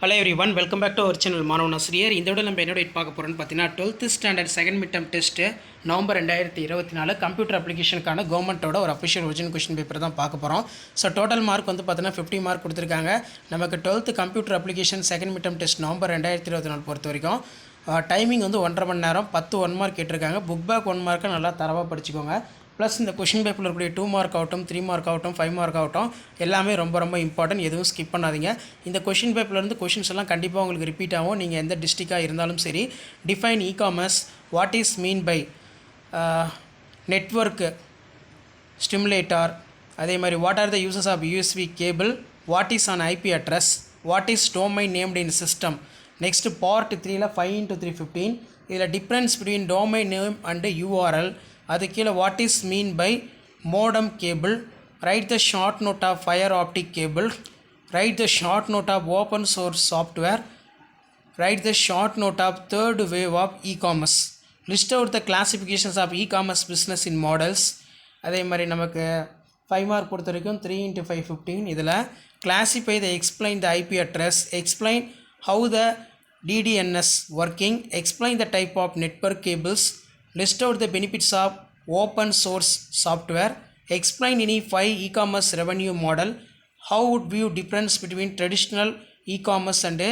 Hello everyone welcome back to our channel மாணவன் ஆசிரியர். இந்த விட நம்ம என்னோட பார்க்க போகிறோன்னு பார்த்தீங்கன்னா 12th standard second mid term test November 2024 computer அப்ளிகேஷனுக்கான கவர்மெண்ட்டோட ஒரு அஃபிஷியல் ஒரிஜினல் கொஸ்டின் பேப்பர் தான் பார்க்க போகிறோம். ஸோ டோட்டல் மார்க் வந்து பார்த்தீங்கன்னா 50 மார்க் கொடுத்துருக்காங்க. நமக்கு 12th computer application second mid term test November 2024 பொறுத்த வரைக்கும் டைமிங் வந்து 1.5 மணி நேரம், 10 1 மார்க் கேட்டிருக்காங்க. புக் பேக் 1 மார்க்கை நல்லா தரவாக படிச்சுக்கோங்க. ப்ளஸ் இந்த கொஷின் பேப்பரில் இருக்கக்கூடிய 2 மார்க் ஆகட்டும், 3 மார்க் ஆகட்டும், 5 மார்க் ஆகட்டும், எல்லாமே ரொம்ப இம்பார்ட்டன்ட். எதுவும் ஸ்கிப் பண்ணாதீங்க. இந்த கொஷின் பேப்பர்லேருந்து கொஷின்ஸ் எல்லாம் கண்டிப்பாக உங்களுக்கு ரிப்பீட் ஆகும். நீங்கள் எந்த டிஸ்ட்ரிக்டாக இருந்தாலும் சரி. Define e-commerce, what is mean by network stimulator, அதே மாதிரி what are the uses of USB cable, what is an IP address, what is domain named in system. Next part 3ல் 5x315 இதில் difference between domain name and URL. அது கீழே what is mean by modem cable, write the short note of fibre optic cable, write the short note of open source software, write the short note of third wave of e-commerce, list out the classifications of e-commerce business in models. அதே மாதிரி நமக்கு 5 mark பொறுத்த வரைக்கும் 3x5 15. இதில் classify the explain the IP address, explain how the DDNS working, explain the type of network cables, list out the benefits of open source software, explain any 5 e-commerce revenue model, how would view difference between traditional e-commerce and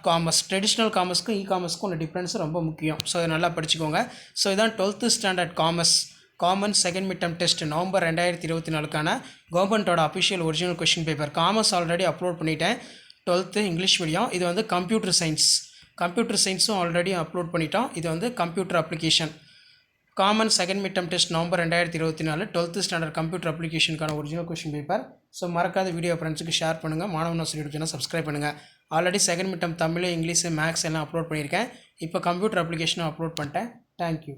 commerce. Traditional காமர்ஸ்க்கும் இ-காமர்ஸ்க்கும் உள்ள difference ரொம்ப முக்கியம். So அதை நல்லா படிச்சுக்கோங்க. So இதான் 12th standard commerce common second mid term test November 2024க்கான கவர்மெண்ட்டோட official original question paper. Commerce already upload பண்ணிட்டேன், 12th இங்கிலீஷ் மீடியம். இது வந்து கம்ப்யூட்டர் சயின்ஸும் ஆல்ரெடி அப்லோட் பண்ணிட்டோம். இது வந்து computer application common second mid term test November 2024 12th standard computer அப்ளிகேஷனுக்கான original question paper. So மறக்காத வீடியோ ஃப்ரெண்ட்ஸுக்கு ஷேர் பண்ணுங்கள். மாணவன் ஆசிரியர் சேனல் சப்ஸ்கிரைப் பண்ணுங்கள். Already second mid term Tamil, English, maths எல்லாம் அப்லோட் பண்ணியிருக்கேன். இப்போ கம்ப்யூட்டர் அப்ளிகேஷனும் அப்லோட் பண்ணிட்டேன். தேங்க்யூ.